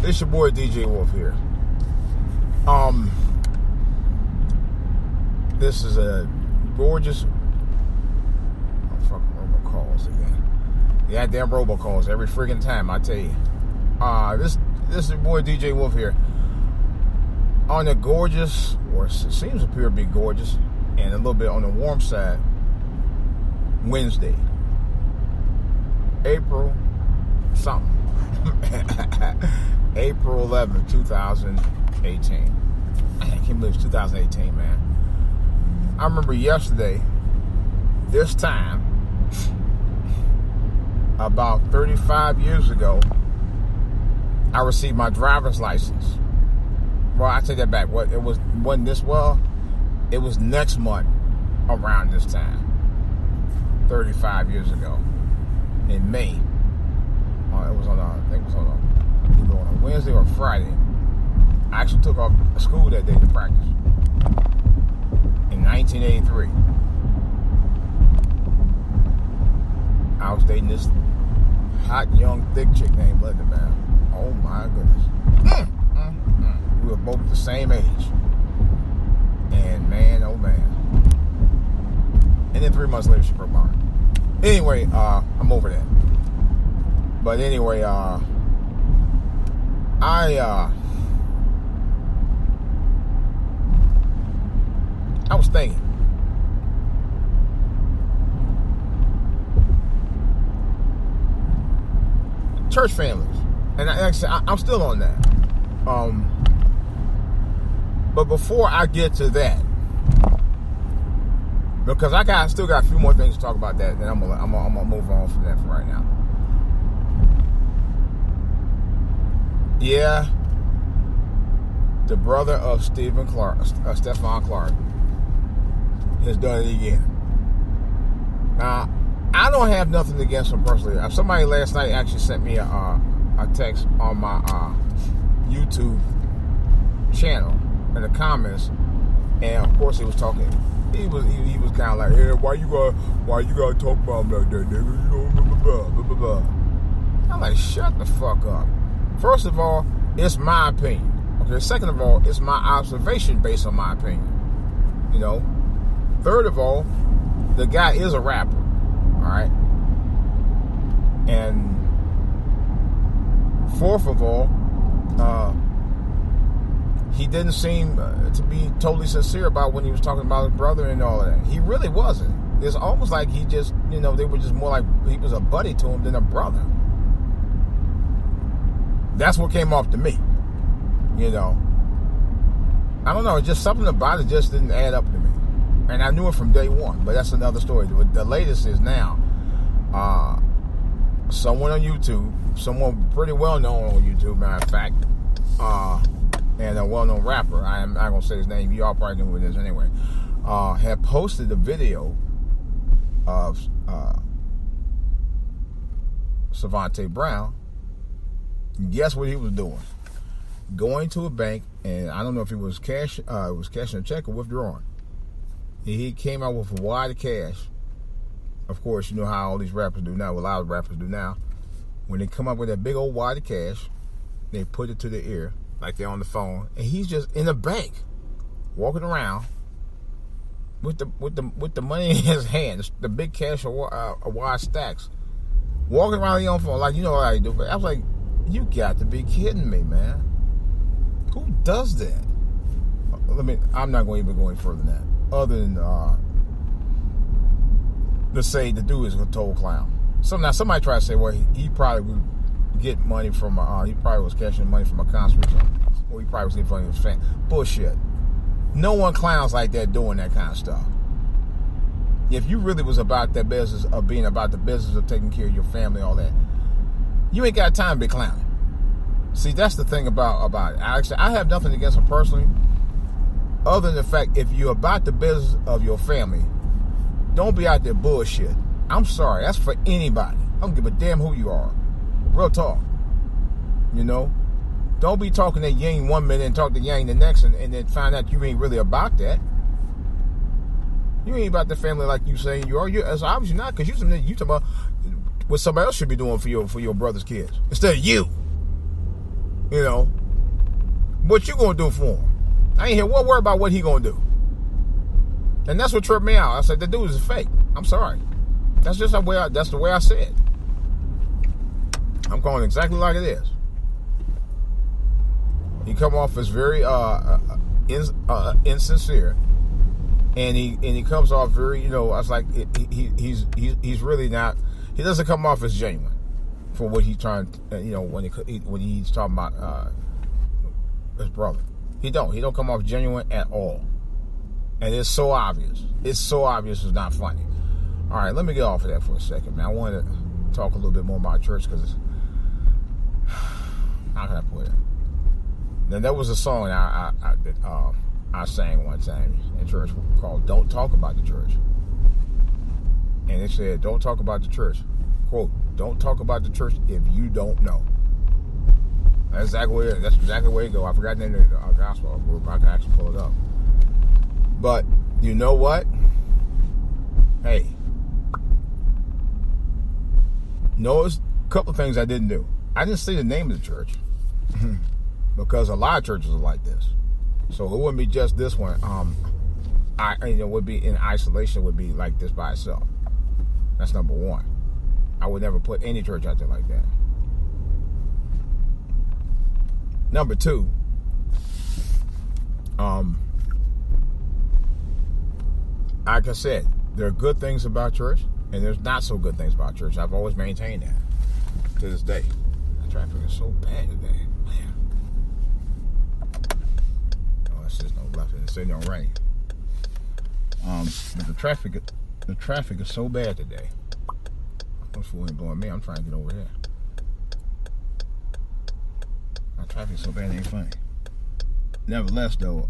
It's your boy DJ Wolf here. This is a gorgeous fucking robocalls again. Yeah, damn robocalls every freaking time, I tell you. This is your boy DJ Wolf here. On a gorgeous, or it seems to appear to be gorgeous, and a little bit on the warm side, Wednesday, April something. April 11th, 2018. I can't believe it's 2018, man. I remember yesterday, this time, about 35 years ago, I received my driver's license. Well, I take that back. It wasn't this well. It was next month around this time, 35 years ago, in May. It was on either on a Wednesday or Friday. I actually took off school that day to practice in 1983. I was dating this hot, young, thick chick named Linda, man. Oh, my goodness. We were both the same age. And, man, oh, man. And then 3 months later, she broke my heart. Anyway, I'm over that. But anyway, I was thinking, church families, and I'm still on that. But before I get to that, because I still got a few more things to talk about that, then I'm gonna move on from that for right now. Yeah, the brother of Stevante Clark, has done it again. Now, I don't have nothing against him personally. Somebody last night actually sent me a text on my YouTube channel in the comments, and of course he was talking. He was kind of like, "Yeah, why you gotta talk about him like that, nigga? You know, blah, blah, blah, blah." I'm like, shut the fuck up. First of all, it's my opinion. Okay. Second of all, it's my observation based on my opinion. You know. Third of all, the guy is a rapper. All right. And fourth of all, he didn't seem to be totally sincere about when he was talking about his brother and all of that. He really wasn't. It's almost like he just, they were just more like he was a buddy to him than a brother. That's what came off to me. I don't know. Just something about it just didn't add up to me. And I knew it from day one, but that's another story. The latest is now, someone on YouTube, someone pretty well known on YouTube, matter of fact, and a well-known rapper, I'm not going to say his name, you all probably know who it is anyway, had posted a video of Stevante Brown. Guess what he was doing? Going to a bank, and I don't know if it was cashing a check or withdrawing. He came out with a wad of cash. Of course, you know how all these rappers do now, a lot of rappers do now. When they come up with that big old wad of cash, they put it to their ear, like they're on the phone, and he's just in a bank, walking around with the money in his hand, the big cash or wad stacks, walking around on phone, like what I do. I was like, you got to be kidding me, man. Who does that? I'm not going to even go any further than that. Other than to say the dude is a total clown. Now somebody tried to say, well, he probably would get money from he probably was cashing money from a concert or something, or he probably was getting money from his fan. Bullshit. No one clowns like that doing that kind of stuff. If you really was about that business of being about the business of taking care of your family, all that, you ain't got time to be clowning. See, that's the thing about it. Actually, I have nothing against him personally, other than the fact, if you're about the business of your family, don't be out there bullshit. I'm sorry, that's for anybody. I don't give a damn who you are. Real talk. Don't be talking that yang one minute and talk to yang the next, and then find out you ain't really about that. You ain't about the family like you say you are. It's obviously not, because you talking about what somebody else should be doing for your brother's kids instead of you. You know, what you gonna do for him? I ain't hear one word about what he gonna do. And that's what tripped me out. I said, the dude is fake. I'm sorry. That's just that's the way I said. I'm calling it exactly like it is. He come off as very insincere, and he comes off very, I was like, he's really not. He doesn't come off as genuine for what he's trying. When he's talking about his brother, he don't come off genuine at all, and it's so obvious. It's so obvious. It's not funny. All right, let me get off of that for a second, man. I want to talk a little bit more about church because how can I put it? Then there was a song I sang one time in church called "Don't Talk About the Church," and it said, "Don't talk about the church." Quote: "Don't talk about the church if you don't know." That's exactly where it go. I forgot the name of our gospel group. I can actually pull it up. But you know what? Hey, notice a couple of things I didn't do. I didn't say the name of the church because a lot of churches are like this. So it wouldn't be just this one. Would be in isolation. Would be like this by itself. That's number one. I would never put any church out there like that. Number two, like I said, there are good things about church, and there's not so good things about church. I've always maintained that to this day. The traffic is so bad today, man. Oh, it's just no left, and it's no rain. But the traffic is so bad today. This fool ain't blowing me. I'm trying to get over there. My traffic is so bad, it ain't funny. Nevertheless, though,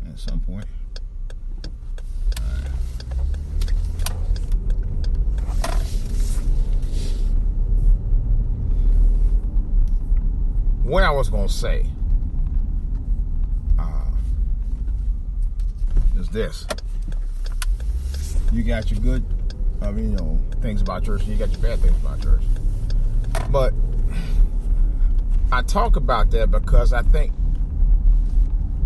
at some point, what I was gonna say is this: you got your good, things about church, and you got your bad things about church. But I talk about that because I think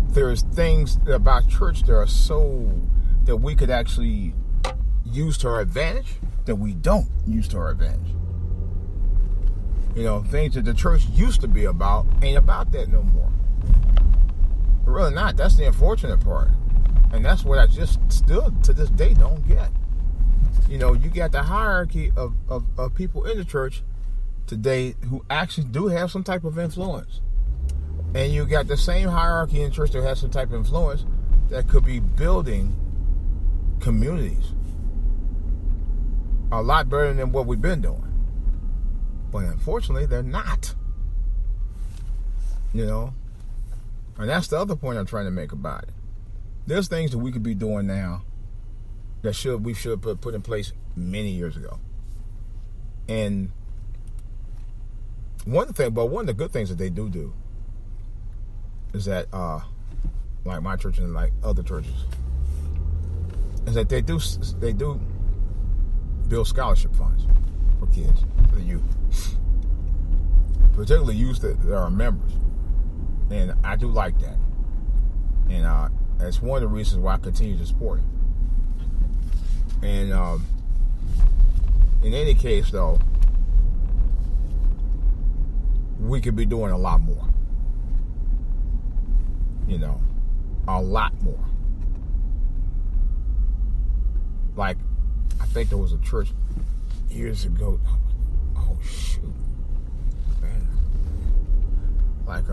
there's things about church that are so that we could actually use to our advantage that we don't use to our advantage. Things that the church used to be about ain't about that no more. They're really not. That's the unfortunate part. And that's what I just still to this day don't get. You got the hierarchy of people in the church today who actually do have some type of influence. And you got the same hierarchy in church that has some type of influence that could be building communities a lot better than what we've been doing. But unfortunately, they're not. And that's the other point I'm trying to make about it. There's things that we could be doing now that we should put in place many years ago. And one of the good things that they do is that, like my church and like other churches, is that they do build scholarship funds for kids, for the youth, particularly youth that are members, and I do like that, and that's one of the reasons why I continue to support it. And in any case, though, we could be doing a lot more. A lot more. Like, I think there was a church years ago. Oh shoot, man! Like,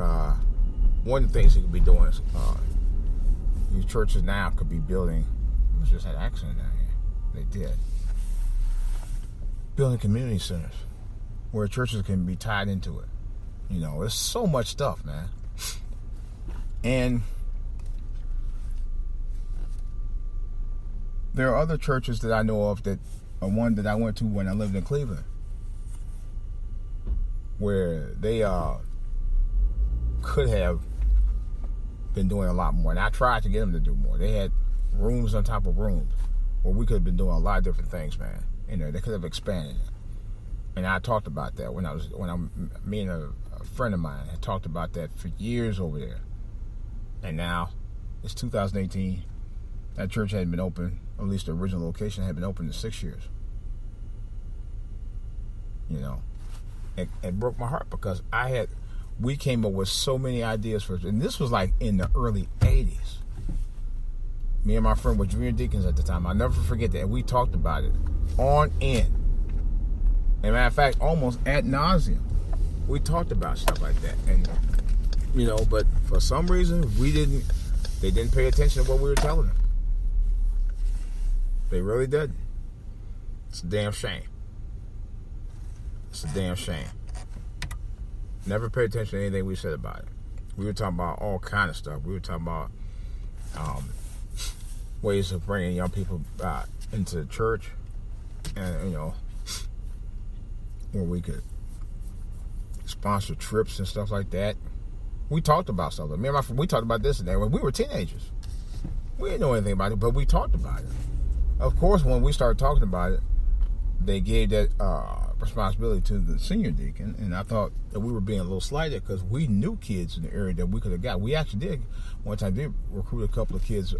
one of the things they could be doing is these churches now could be building. We just had an accident down here. They did. Building community centers where churches can be tied into it. There's so much stuff, man. And there are other churches that I know of that are one that I went to when I lived in Cleveland, where they could have been doing a lot more. And I tried to get them to do more. They had rooms on top of rooms where we could have been doing a lot of different things, man. They could have expanded it. And I talked about that me and a friend of mine had talked about that for years over there. And now it's 2018. That church hadn't been open, or at least the original location had been open in 6 years. It broke my heart because we came up with so many ideas for it. And this was like in the early 80s. Me and my friend were junior deacons at the time. I'll never forget that. We talked about it on end. And matter of fact, almost ad nauseum. We talked about stuff like that. And, but for some reason, they didn't pay attention to what we were telling them. They really didn't. It's a damn shame. It's a damn shame. Never paid attention to anything we said about it. We were talking about all kind of stuff. We were talking about ways of bringing young people into the church, and where we could sponsor trips and stuff like that. We talked about stuff. Me and my friend, we talked about this and that when we were teenagers. We didn't know anything about it, but we talked about it. Of course, when we started talking about it, they gave that responsibility to the senior deacon, and I thought that we were being a little slighted because we knew kids in the area that we could have got. We actually did. One time did recruit a couple of kids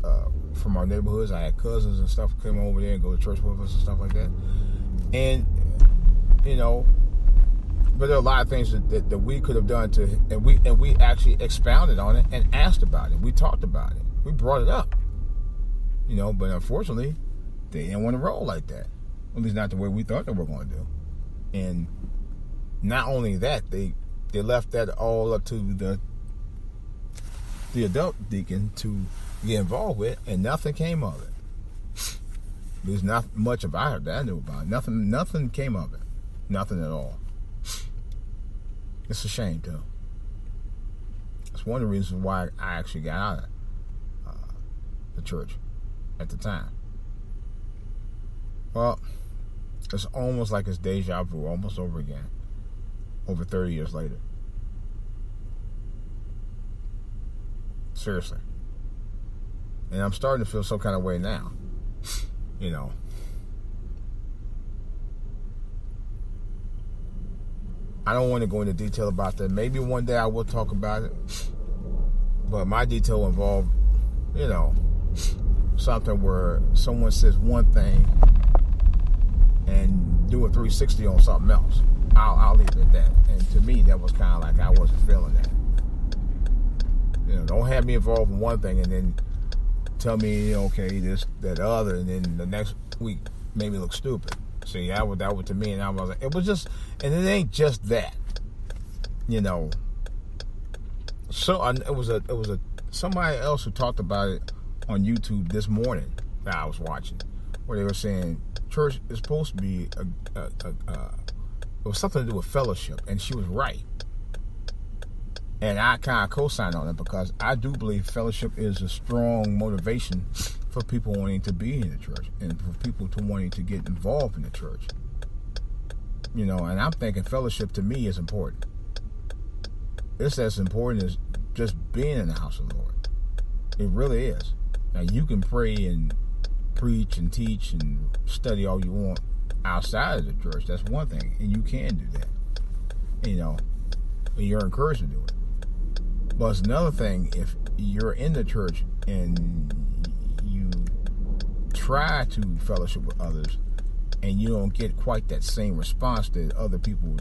from our neighborhoods. I had cousins and stuff come over there and go to church with us and stuff like that. And, but there are a lot of things that we could have done and we actually expounded on it and asked about it. We talked about it. We brought it up. But unfortunately, they didn't want to roll like that. At least not the way we thought they were going to do. And not only that, they left that all up to the adult deacon to get involved with, and nothing came of it. There's not much about it that I knew about. Nothing came of it. Nothing at all. It's a shame, too. It's one of the reasons why I actually got out of the church at the time. Well, it's almost like it's deja vu, almost over again, over 30 years later. Seriously. And I'm starting to feel some kind of way now. I don't want to go into detail about that. Maybe one day I will talk about it. But my detail involved, something where someone says one thing and do a 360 on something else. I'll leave it at that. And to me, that was kind of like I wasn't feeling that. Don't have me involved in one thing and then tell me, okay, this, that, other, and then the next week made me look stupid. See, that was to me, and I was like, it was just, and it ain't just that, So it was a somebody else who talked about it on YouTube this morning that I was watching, where they were saying church is supposed to be it was something to do with fellowship, and she was right. And I kind of co-signed on it because I do believe fellowship is a strong motivation for people wanting to be in the church and for people to wanting to get involved in the church. And I'm thinking fellowship to me is important. It's as important as just being in the house of the Lord. It really is. Now, you can pray and preach and teach and study all you want outside of the church. That's one thing, and you can do that. And you're encouraged to do it. But it's another thing if you're in the church and you try to fellowship with others and you don't get quite that same response that other people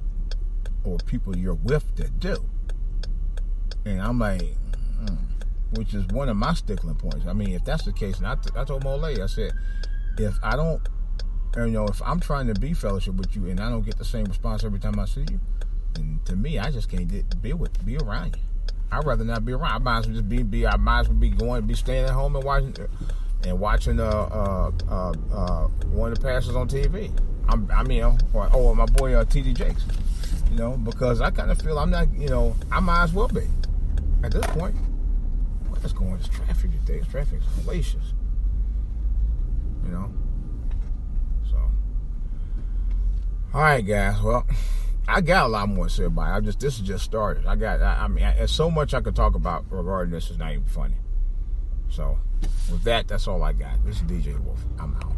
or people you're with that do. And I'm like, which is one of my stickling points. I mean, if that's the case, and I told my old lady, I said, if I don't, if I'm trying to be fellowship with you and I don't get the same response every time I see you, then to me, I just can't be around you. I'd rather not be around. I might as well just be staying at home and watching one of the pastors on TV. Or my boy T.D. Jakes. Because I kind of feel I'm not. I might as well be at this point. What's going on? This traffic today. This traffic is hellacious. So, all right, guys. Well, I got a lot more to say about it. This is just started. There's so much I could talk about regarding this. It's not even funny. So, with that, that's all I got. This is DJ Wolf. I'm out.